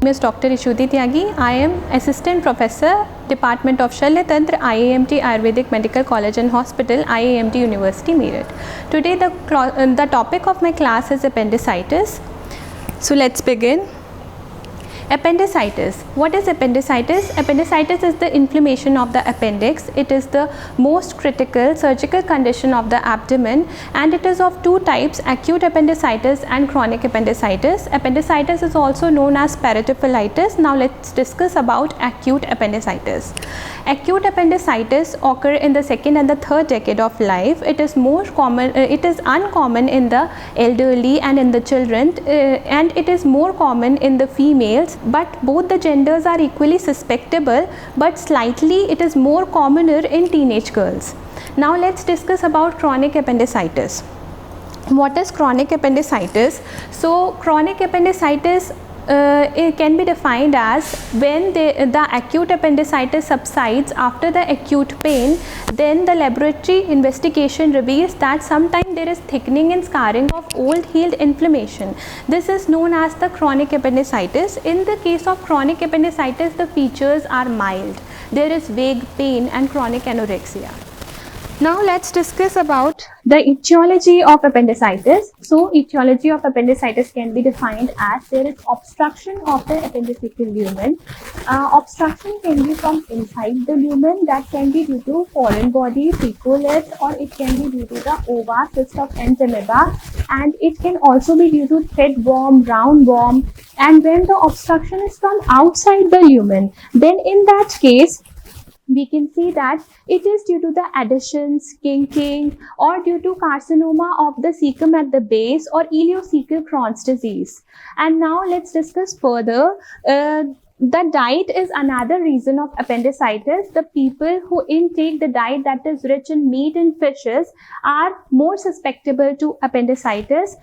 name is Dr. Ishuti Tyagi. I am Assistant Professor, Department of Shalya Tantra, IAMT Ayurvedic Medical College and Hospital, IAMT University, Meerut. Today the topic of my class is appendicitis. So let's begin. Appendicitis. What is appendicitis? Appendicitis is the inflammation of the appendix. It is the most critical surgical condition of the abdomen, and it is of two types: acute appendicitis and chronic appendicitis. Appendicitis is also known as peritophylitis. Now let's discuss about acute appendicitis. Acute appendicitis occur in the second and the third decade of life. It is more common. It is uncommon in the elderly and in the children, and it is more common in the females. But both the genders are equally susceptible, but slightly it is more commoner in teenage girls. Now let's discuss about chronic appendicitis. What is chronic appendicitis? So chronic appendicitis it can be defined as when the acute appendicitis subsides after the acute pain, then the laboratory investigation reveals that sometimes there is thickening and scarring of old healed inflammation. This is known as the chronic appendicitis. In the case of chronic appendicitis, the features are mild. There is vague pain and chronic anorexia. Now let's discuss about the etiology of appendicitis. So etiology of appendicitis can be defined as there is obstruction of the appendiceal lumen. Obstruction can be from inside the lumen, that can be due to foreign body, picolet, or it can be due to the ova, cyst of entamoeba, and it can also be due to thread worm, round worm. And when the obstruction is from outside the lumen, then in that case we can see that it is due to the adhesions, kinking, or due to carcinoma of the cecum at the base, or ileocecal Crohn's disease. And now let's discuss further. The diet is another reason of appendicitis. The people who intake the diet that is rich in meat and fishes are more susceptible to appendicitis,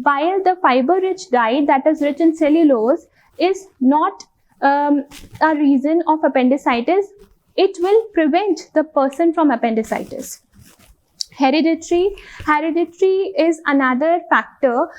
while the fiber-rich diet that is rich in cellulose is not a reason of appendicitis. It will prevent the person from appendicitis. Hereditary is another factor.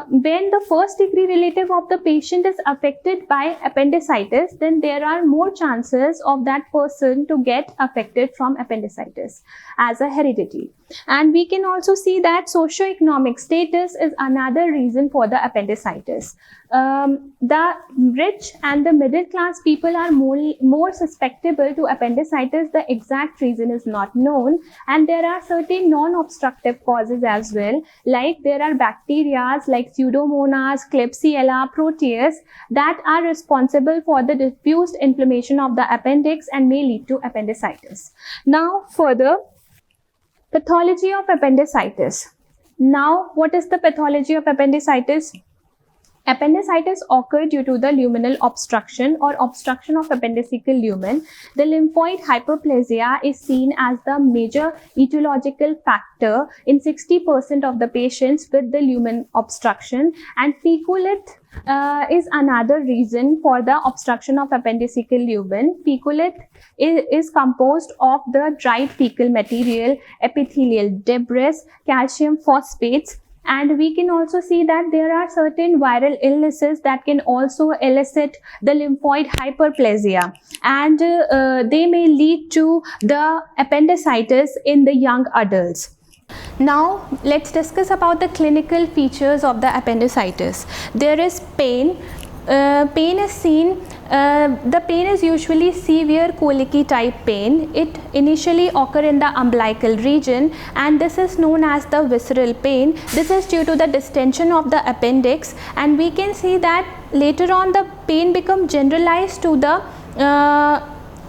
When the first degree relative of the patient is affected by appendicitis, then there are more chances of that person to get affected from appendicitis as a heredity. And we can also see that socioeconomic status is another reason for the appendicitis. The rich and the middle class people are more susceptible to appendicitis. The exact reason is not known, and there are certain non-obstructive causes as well, like there are bacteria like Pseudomonas, Klebsiella, Proteus that are responsible for the diffused inflammation of the appendix and may lead to appendicitis. Now further, pathology of appendicitis. Now what is the pathology of appendicitis? Appendicitis occurs due to the luminal obstruction or obstruction of appendiceal lumen. The lymphoid hyperplasia is seen as the major etiological factor in 60% of the patients with the lumen obstruction, and picolet is another reason for the obstruction of appendiceal lumen. Picolet is composed of the dried fecal material, epithelial debris, calcium phosphates. And we can also see that there are certain viral illnesses that can also elicit the lymphoid hyperplasia, and they may lead to the appendicitis in the young adults. Now let's discuss about the clinical features of the appendicitis. There is pain. Pain is seen. The pain is usually severe colicky type pain. It initially occurs in the umbilical region, and this is known as the visceral pain. This is due to the distension of the appendix, and we can see that later on the pain becomes generalized to the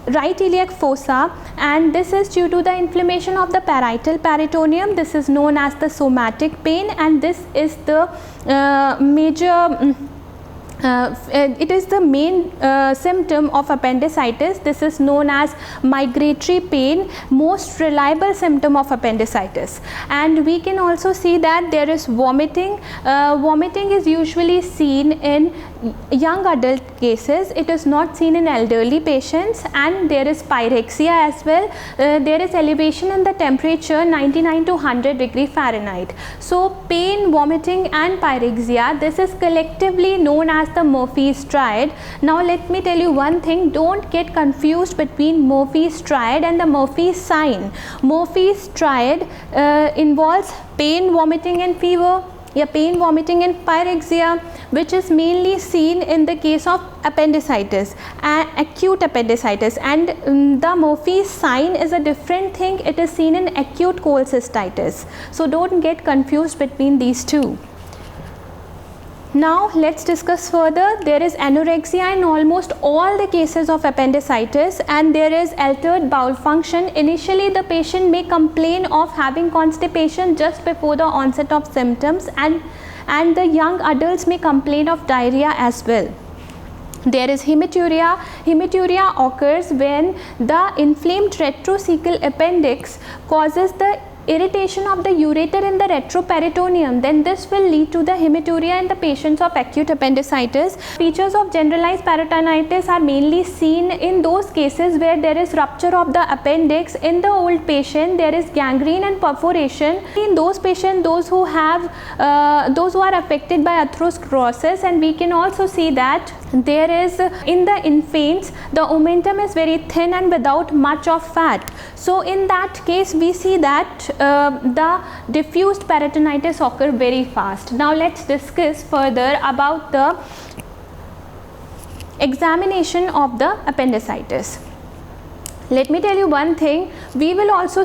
right iliac fossa, and this is due to the inflammation of the parietal peritoneum. This is known as the somatic pain, and this is the it is the main symptom of appendicitis. This is known as migratory pain, most reliable symptom of appendicitis. And we can also see that there is vomiting. Vomiting is usually seen in young adult cases. It is not seen in elderly patients, and there is pyrexia as well. There is elevation in the temperature 99 to 100 degree Fahrenheit. So pain, vomiting and pyrexia, this is collectively known as the Murphy's triad. Now let me tell you one thing, don't get confused between Murphy's triad and the Murphy's sign. Murphy's triad involves pain, vomiting and fever, pain, vomiting and pyrexia, which is mainly seen in the case of appendicitis, acute appendicitis, and the Murphy's sign is a different thing. It is seen in acute cholecystitis. So don't get confused between these two. Now let's discuss further. There is anorexia in almost all the cases of appendicitis, and there is altered bowel function. Initially the patient may complain of having constipation just before the onset of symptoms, and the young adults may complain of diarrhea as well. There is hematuria. Hematuria occurs when the inflamed retrocecal appendix causes the irritation of the ureter in the retroperitoneum. Then this will lead to the hematuria in the patients of acute appendicitis. Features of generalized peritonitis are mainly seen in those cases where there is rupture of the appendix. In the old patient, there is gangrene and perforation. In those patients, those who are affected by atherosclerosis, and we can also see that there is in the infants the omentum is very thin and without much of fat. So in that case we see that the diffused peritonitis occur very fast. Now let's discuss further about the examination of the appendicitis. Let me tell you one thing, we will also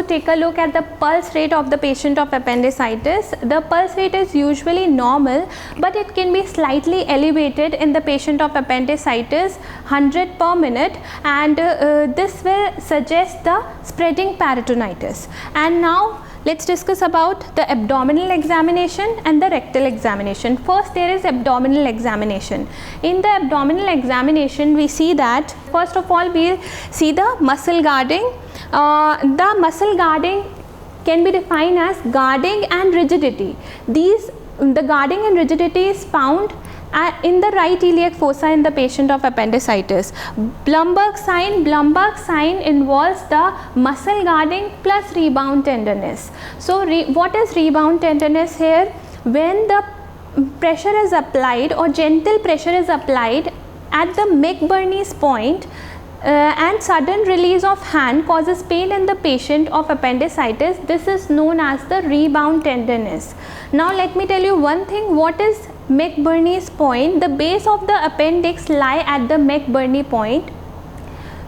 take a look at the pulse rate of the patient of appendicitis. The pulse rate is usually normal, but it can be slightly elevated in the patient of appendicitis, 100 per minute, and this will suggest the spreading peritonitis. And now let's discuss about the abdominal examination and the rectal examination. First, there is abdominal examination. In the abdominal examination, we see that first of all we will see the muscle guarding. The muscle guarding can be defined as guarding and rigidity. The guarding and rigidity is found in the right iliac fossa in the patient of appendicitis. Blumberg sign involves the muscle guarding plus rebound tenderness. So what is rebound tenderness here? When the pressure is applied or gentle pressure is applied at the McBurney's point and sudden release of hand causes pain in the patient of appendicitis, this is known as the rebound tenderness. Now let me tell you one thing, what is McBurney's point? The base of the appendix lie at the McBurney point,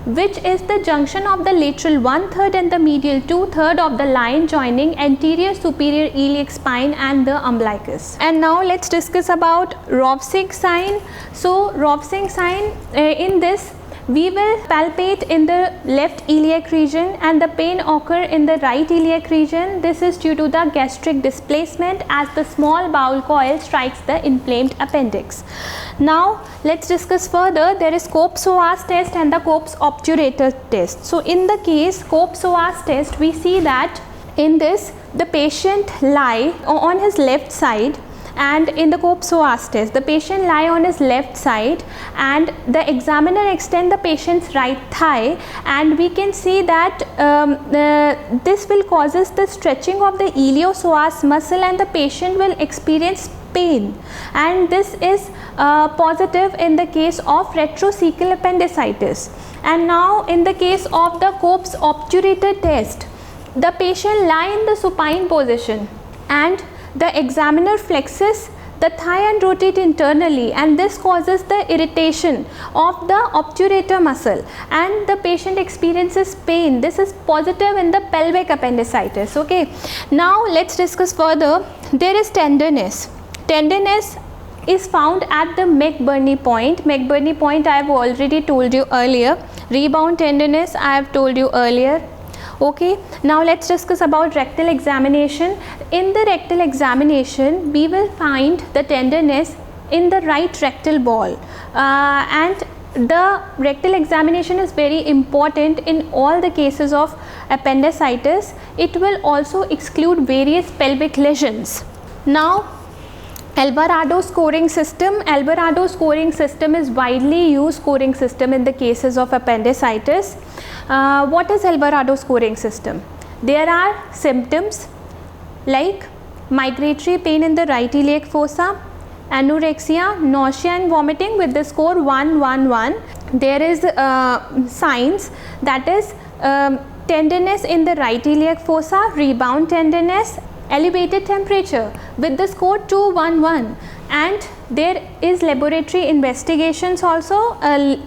which is the junction of the lateral 1/3 and the medial 2/3 of the line joining anterior superior iliac spine and the umbilicus. And now let's discuss about Rovsing sign. So Rovsing sign, in this we will palpate in the left iliac region and the pain occur in the right iliac region. This is due to the gastric displacement as the small bowel coil strikes the inflamed appendix. Now let's discuss further. There is Cope-Soaz test and the Cope's obturator test. So in the case Cope-Soaz test, we see that in this the patient lie on his left side, and in the Cope-Soaz test the patient lie on his left side and the examiner extend the patient's right thigh, and we can see that this will causes the stretching of the iliopsoas muscle and the patient will experience pain, and this is positive in the case of retrocecal appendicitis. And now in the case of the Cope's obturator test, the patient lie in the supine position and the examiner flexes the thigh and rotate internally, and this causes the irritation of the obturator muscle and the patient experiences pain. This is positive in the pelvic appendicitis. Okay, now let's discuss further. There is tenderness. Tenderness is found at the McBurney point. McBurney point I have already told you earlier. Rebound tenderness I have told you earlier. Okay, now let's discuss about rectal examination. In the rectal examination, we will find the tenderness in the right rectal wall, and the rectal examination is very important in all the cases of appendicitis. It will also exclude various pelvic lesions. Now Alvarado scoring system. Alvarado scoring system is widely used scoring system in the cases of appendicitis. What is Alvarado scoring system? There are symptoms like migratory pain in the right iliac fossa, anorexia, nausea and vomiting with the score 1, 1, 1. There is signs, that is tenderness in the right iliac fossa, rebound tenderness, elevated temperature with the score 2, 1, 1, and there is laboratory investigations also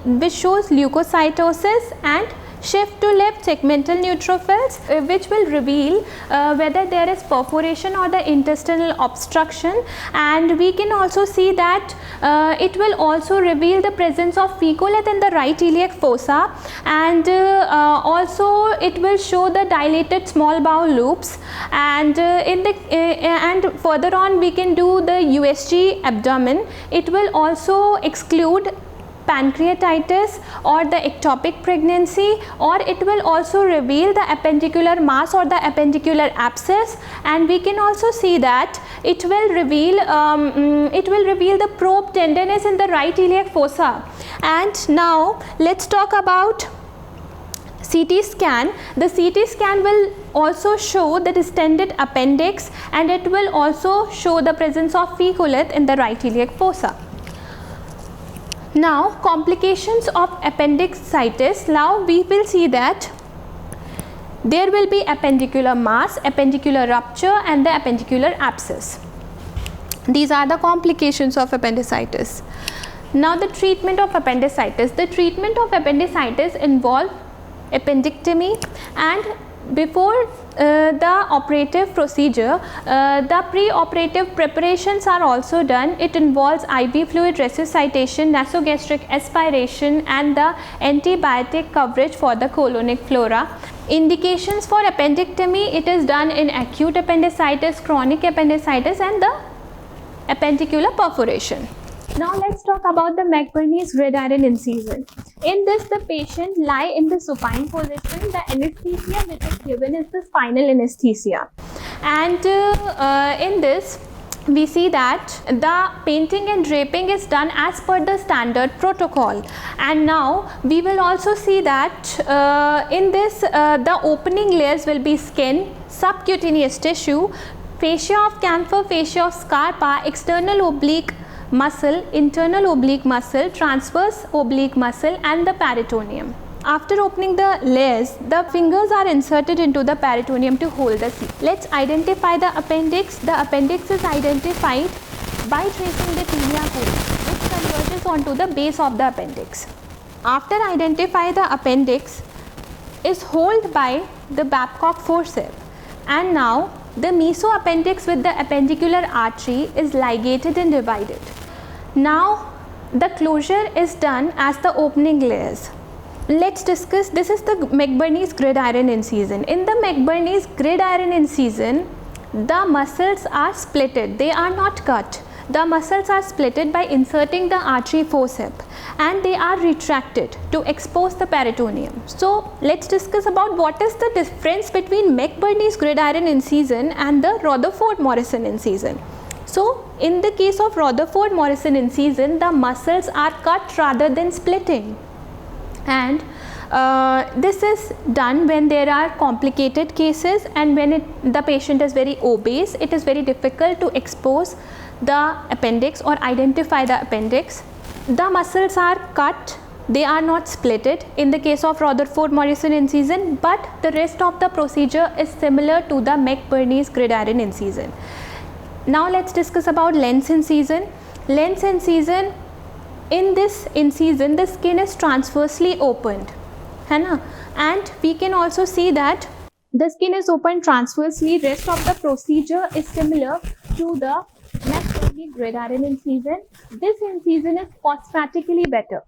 which shows leukocytosis and shift to left segmental neutrophils which will reveal whether there is perforation or the intestinal obstruction, and we can also see that it will also reveal the presence of fecalith in the right iliac fossa, and also it will show the dilated small bowel loops, and and further on we can do the USG abdomen. It will also exclude pancreatitis or the ectopic pregnancy, or it will also reveal the appendicular mass or the appendicular abscess, and we can also see that it will reveal the probe tenderness in the right iliac fossa. And now let's talk about CT scan. The CT scan will also show the distended appendix, and it will also show the presence of fecalith in the right iliac fossa. Now complications of appendicitis. Now we will see that there will be appendicular mass, appendicular rupture and the appendicular abscess. These are the complications of appendicitis. Now the treatment of appendicitis. The treatment of appendicitis involves appendectomy, and before the operative procedure, the pre-operative preparations are also done. It involves IV fluid resuscitation, nasogastric aspiration and the antibiotic coverage for the colonic flora. Indications for appendectomy: it is done in acute appendicitis, chronic appendicitis and the appendicular perforation. Now let's talk about the McBurney's gridiron incision. In this, the patient lie in the supine position. The anesthesia which is given is the spinal anesthesia, and in this we see that the painting and draping is done as per the standard protocol. And now we will also see that in this the opening layers will be skin, subcutaneous tissue, fascia of camphor, fascia of Scarpa, external oblique muscle, internal oblique muscle, transverse oblique muscle and the peritoneum. After opening the layers, the fingers are inserted into the peritoneum to hold the seat. Let's identify the appendix. The appendix is identified by tracing the tibia code, which converges onto the base of the appendix. After identify the appendix is held by the Babcock forceps, and now the mesoappendix with the appendicular artery is ligated and divided. Now the closure is done as the opening layers. Let's discuss. This is the McBurney's gridiron incision. In the McBurney's gridiron incision, the muscles are splitted. They are not cut. The muscles are splitted by inserting the artery forceps, and they are retracted to expose the peritoneum. So let's discuss about what is the difference between McBurney's gridiron incision and the Rutherford-Morrison incision. So in the case of Rutherford-Morrison incision, the muscles are cut rather than splitting, and this is done when there are complicated cases and when the patient is very obese. It is very difficult to expose the appendix or identify the appendix. The muscles are cut, they are not splitted in the case of Rutherford-Morrison incision, but the rest of the procedure is similar to the McBurney's gridiron incision. Now let's discuss about Lenz incision. Lenz incision, in this incision the skin is transversely opened, and we can also see that the skin is opened transversely. Rest of the procedure is similar to the McBurney gridiron incision. This incision is cosmetically better.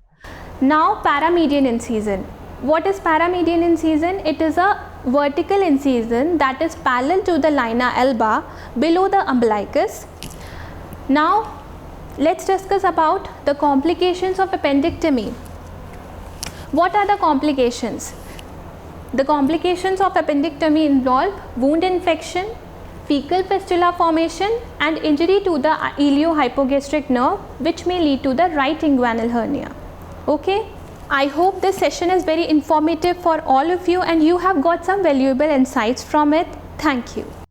Now paramedian incision. What is paramedian incision? It is a vertical incision that is parallel to the linea alba below the umbilicus. Now let's discuss about the complications of appendectomy. What are the complications? The complications of appendectomy involve wound infection, fecal fistula formation, and injury to the iliohypogastric nerve, which may lead to the right inguinal hernia. Okay. I hope this session is very informative for all of you and you have got some valuable insights from it. Thank you.